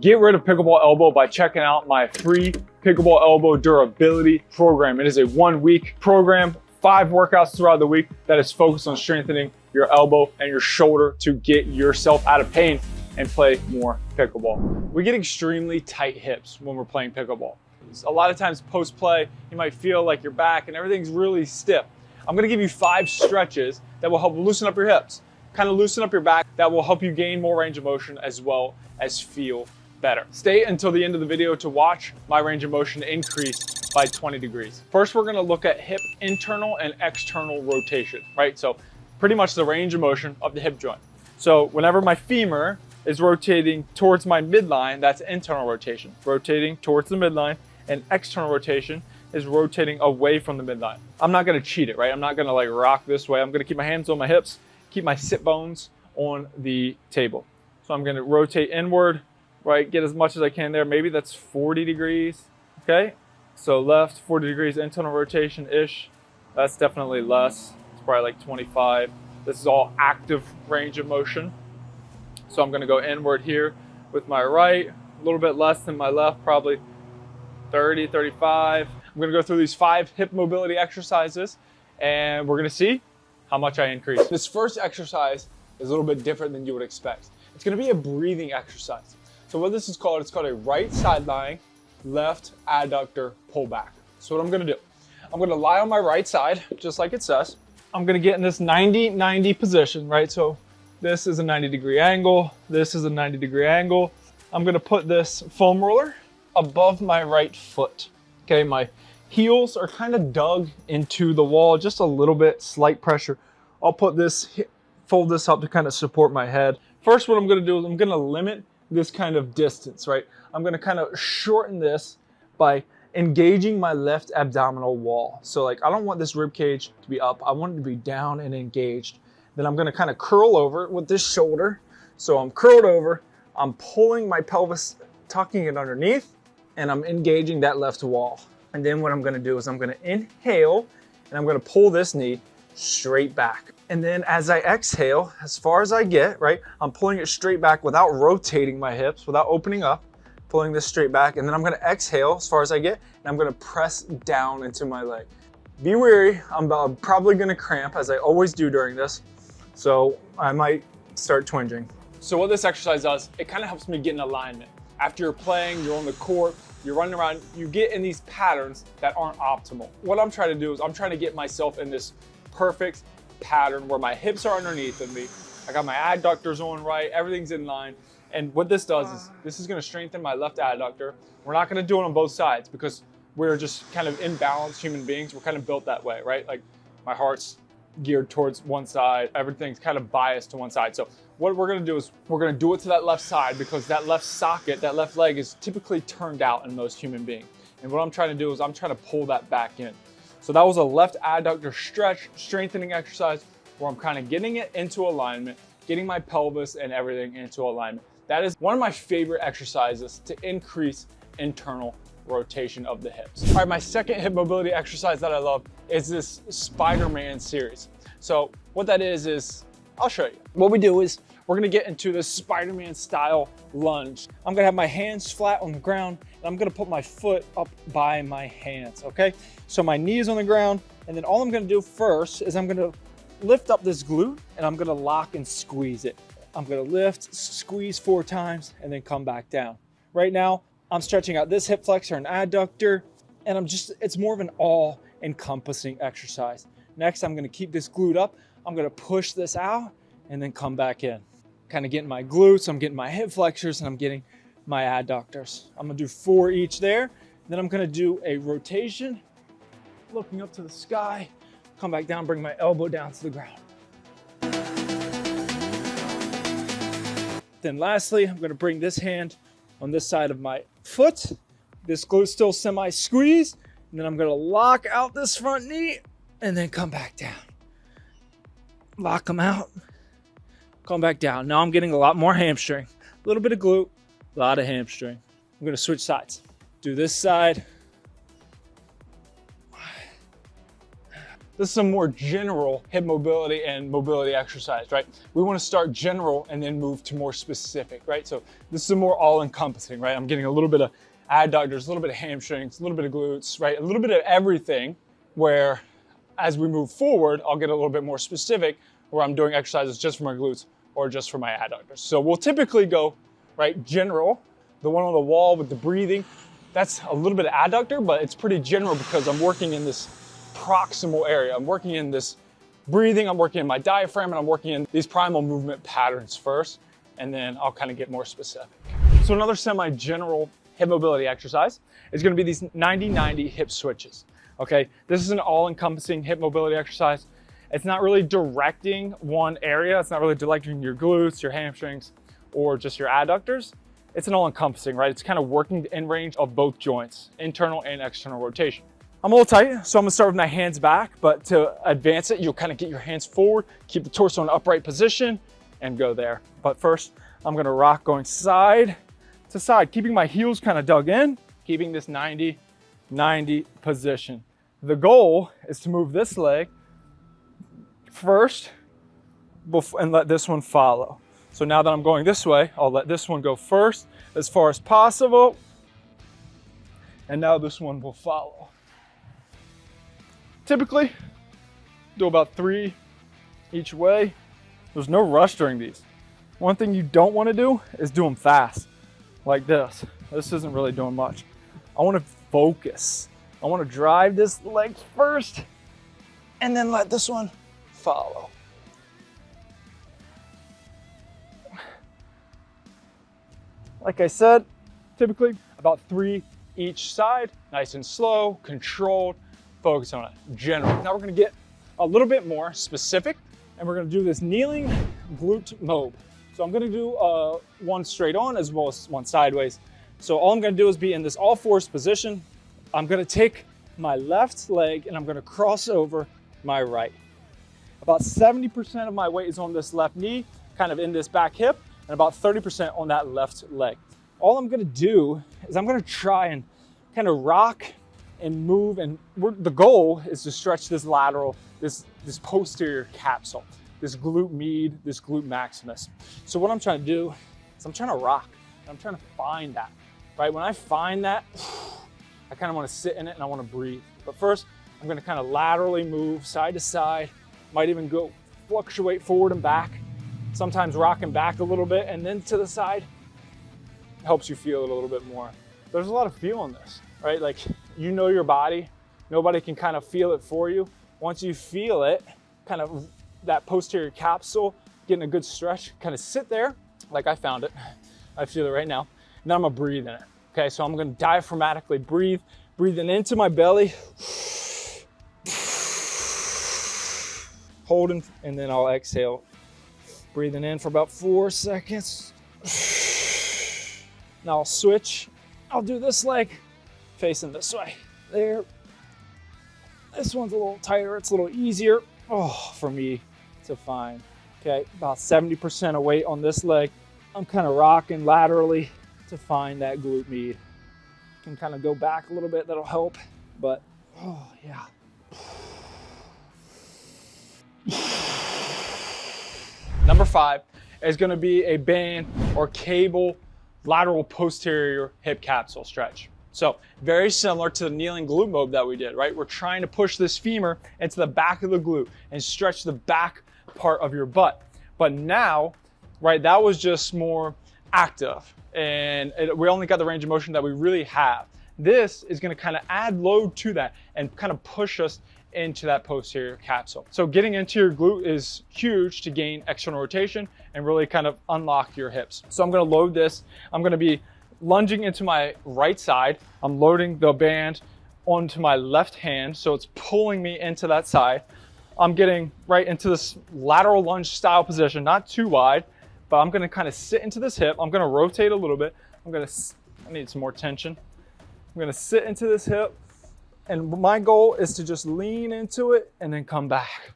Get rid of pickleball elbow by checking out my free pickleball elbow durability program. It is a 1-week program, 5 workouts throughout the week that is focused on strengthening your elbow and your shoulder to get yourself out of pain and play more pickleball. We get extremely tight hips when we're playing pickleball. A lot of times post-play, you might feel like your back and everything's really stiff. I'm gonna give you 5 stretches that will help loosen up your hips, kind of loosen up your back, that will help you gain more range of motion as well as feel better. Stay until the end of the video to watch my range of motion increase by 20 degrees. First, we're gonna look at hip internal and external rotation, right? So pretty much the range of motion of the hip joint. So whenever my femur is rotating towards my midline, that's internal rotation. Rotating towards the midline, and external rotation is rotating away from the midline. I'm not gonna cheat it, right? I'm not gonna like rock this way. I'm gonna keep my hands on my hips, keep my sit bones on the table. So I'm gonna rotate inward, right? Get as much as I can there. Maybe that's 40 degrees, okay? So left, 40 degrees, internal rotation-ish. That's definitely less. It's probably like 25. This is all active range of motion. So I'm gonna go inward here with my right, a little bit less than my left, probably 30, 35. I'm gonna go through these 5 hip mobility exercises and we're gonna see how much I increase. This first exercise is a little bit different than you would expect. It's gonna be a breathing exercise. So what this is called, it's called a right side lying, left adductor pullback. So what I'm gonna do, I'm gonna lie on my right side, just like it says. I'm gonna get in this 90-90 position, right? So this is a 90-degree angle. This is a 90-degree angle. I'm gonna put this foam roller above my right foot. Okay, my heels are kind of dug into the wall, just a little bit, slight pressure. I'll put this, fold this up to kind of support my head. First, what I'm gonna do is I'm gonna limit this kind of distance, right? I'm gonna kind of shorten this by engaging my left abdominal wall. So like, I don't want this rib cage to be up. I want it to be down and engaged. Then I'm gonna kind of curl over with this shoulder. So I'm curled over, I'm pulling my pelvis, tucking it underneath, and I'm engaging that left wall. And then what I'm gonna do is I'm gonna inhale, and I'm gonna pull this knee straight back. And then as I exhale, as far as I get, right, I'm pulling it straight back without rotating my hips, without opening up, pulling this straight back. And then I'm gonna exhale as far as I get, and I'm gonna press down into my leg. Be wary, I'm probably gonna cramp, as I always do during this. So I might start twinging. So what this exercise does, it kind of helps me get in alignment. After you're playing, you're on the court, you're running around, you get in these patterns that aren't optimal. What I'm trying to do is I'm trying to get myself in this perfect pattern where my hips are underneath of me. I got my adductors on right, everything's in line. And what this does is this is gonna strengthen my left adductor. We're not gonna do it on both sides because we're just kind of imbalanced human beings. We're kind of built that way, right? Like my heart's geared towards one side, everything's kind of biased to one side. So what we're gonna do is we're gonna do it to that left side because that left socket, that left leg is typically turned out in most human beings. And what I'm trying to do is I'm trying to pull that back in. So that was a left adductor stretch, strengthening exercise where I'm kind of getting it into alignment, getting my pelvis and everything into alignment. That is one of my favorite exercises to increase internal rotation of the hips. All right, my second hip mobility exercise that I love is this SpiderMan series. So what that is I'll show you. What we do is we're gonna get into this SpiderMan style lunge. I'm gonna have my hands flat on the ground and I'm gonna put my foot up by my hands, okay? So my knee is on the ground and then all I'm gonna do first is I'm gonna lift up this glute and I'm gonna lock and squeeze it. I'm gonna lift, squeeze 4 times and then come back down. Right now, I'm stretching out this hip flexor and adductor, and it's more of an all-encompassing exercise. Next, I'm gonna keep this glute up. I'm gonna push this out and then come back in. Kind of getting my glutes, I'm getting my hip flexors, and I'm getting my adductors. I'm gonna do 4 each there. Then I'm gonna do a rotation, looking up to the sky, come back down, bring my elbow down to the ground. Then lastly, I'm gonna bring this hand on this side of my foot. This glute still semi-squeeze. And then I'm gonna lock out this front knee and then come back down. Lock them out, come back down. Now I'm getting a lot more hamstring. A little bit of glute, a lot of hamstring. I'm gonna switch sides. Do this side. this is some more general hip mobility and mobility exercise, right? We want to start general and then move to more specific, right? So this is a more all-encompassing, right? I'm getting a little bit of adductors, a little bit of hamstrings, a little bit of glutes, right? A little bit of everything, where as we move forward, I'll get a little bit more specific where I'm doing exercises just for my glutes or just for my adductors. So we'll typically go, right, general, the one on the wall with the breathing. That's a little bit of adductor, but it's pretty general because I'm working in this proximal area. I'm working in this breathing, I'm working in my diaphragm, and I'm working in these primal movement patterns first, and then I'll kind of get more specific. So another semi-general hip mobility exercise is going to be these 90-90 hip switches. Okay, this is an all-encompassing hip mobility exercise. It's not really directing one area. It's not really directing your glutes, your hamstrings, or just your adductors. It's an all-encompassing, right? It's kind of working in range of both joints, internal and external rotation. I'm a little tight, so I'm gonna start with my hands back, but to advance it, you'll kind of get your hands forward, keep the torso in an upright position, and go there. But first, I'm gonna rock going side to side, keeping my heels kind of dug in, keeping this 90-90 position. The goal is to move this leg first and let this one follow. So now that I'm going this way, I'll let this one go first as far as possible. And now this one will follow. Typically, do about 3 each way. There's no rush during these. One thing you don't want to do is do them fast, like this. This isn't really doing much. I want to focus. I want to drive this leg first and then let this one follow. Like I said, typically about 3 each side, nice and slow, controlled, focus on it, general. Now we're gonna get a little bit more specific, and we're gonna do this kneeling glute mob. So I'm gonna do one straight on as well as one sideways. So all I'm gonna do is be in this all fours position. I'm gonna take my left leg and I'm gonna cross over my right. About 70% of my weight is on this left knee, kind of in this back hip, and about 30% on that left leg. All I'm gonna do is I'm gonna try and kind of rock and move, and the goal is to stretch this lateral, this posterior capsule, this glute med, this glute maximus. So what I'm trying to do is I'm trying to rock, and I'm trying to find that, right? When I find that, I kind of want to sit in it and I want to breathe. But first, I'm gonna kind of laterally move side to side, might even go fluctuate forward and back, sometimes rocking back a little bit and then to the side. Helps you feel it a little bit more. There's a lot of feel in this, right? Like, you know your body, nobody can kind of feel it for you. Once you feel it, kind of that posterior capsule, getting a good stretch, kind of sit there, like I found it. I feel it right now. Now I'm gonna breathe in it. Okay, so I'm gonna diaphragmatically breathe, breathing into my belly, holding, and then I'll exhale. Breathing in for about 4 seconds. Now I'll switch. I'll do this leg facing this way. There. This one's a little tighter. It's a little easier for me to find. Okay, about 70% of weight on this leg. I'm kind of rocking laterally to find that glute med. Can kind of go back a little bit. That'll help. But, oh yeah. Number 5 is going to be a band or cable lateral posterior hip capsule stretch. So very similar to the kneeling glute mob that we did, right? We're trying to push this femur into the back of the glute and stretch the back part of your butt. But now, right, that was just more active, and we only got the range of motion that we really have. This is going to kind of add load to that and kind of push us into that posterior capsule. So getting into your glute is huge to gain external rotation and really kind of unlock your hips. So I'm going to load this. I'm going to be lunging into my right side. I'm loading the band onto my left hand, so it's pulling me into that side. I'm getting right into this lateral lunge style position, not too wide, but I'm going to kind of sit into this hip. I'm going to rotate a little bit. I need some more tension. I'm going to sit into this hip. And my goal is to just lean into it and then come back.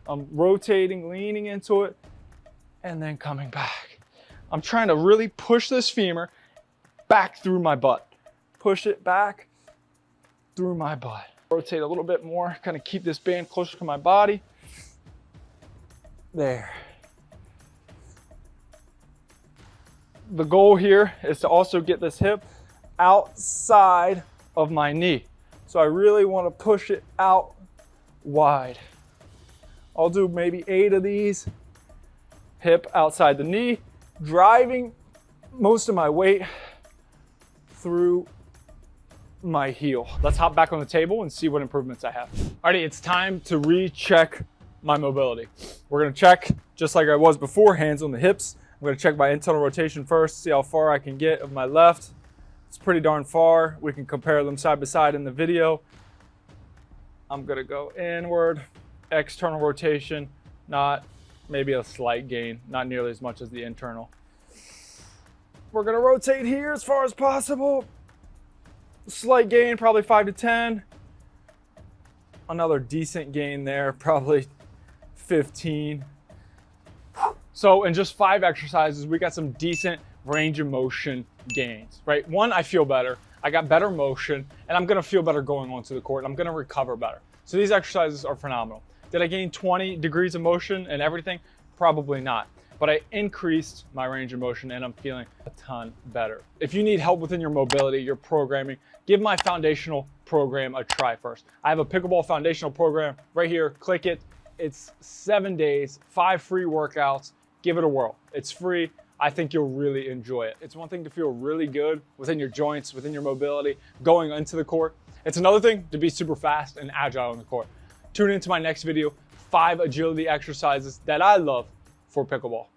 I'm rotating, leaning into it, and then coming back. I'm trying to really push this femur back through my butt. Push it back through my butt. Rotate a little bit more, kind of keep this band closer to my body. There. The goal here is to also get this hip outside of my knee. So I really want to push it out wide. I'll do maybe 8 of these. Hip outside the knee, driving most of my weight through my heel. Let's hop back on the table and see what improvements I have. Alrighty, it's time to recheck my mobility. We're gonna check just like I was before, hands on the hips. I'm gonna check my internal rotation first, see how far I can get of my left. It's pretty darn far. We can compare them side by side in the video. I'm gonna go inward, external rotation, not maybe a slight gain, not nearly as much as the internal. We're gonna rotate here as far as possible. Slight gain, probably 5 to 10. Another decent gain there, probably 15. So in just 5 exercises, we got some decent range of motion gains, right? One, I feel better. I got better motion, and I'm gonna feel better going onto the court. I'm gonna recover better. So these exercises are phenomenal. Did I gain 20 degrees of motion and everything? Probably not. But I increased my range of motion and I'm feeling a ton better. If you need help within your mobility, your programming, give my foundational program a try first. I have a pickleball foundational program right here. Click it. It's 7 days, 5 free workouts. Give it a whirl. It's free. I think you'll really enjoy it. It's one thing to feel really good within your joints, within your mobility, going into the court. It's another thing to be super fast and agile on the court. Tune into my next video, 5 agility exercises that I love for pickleball.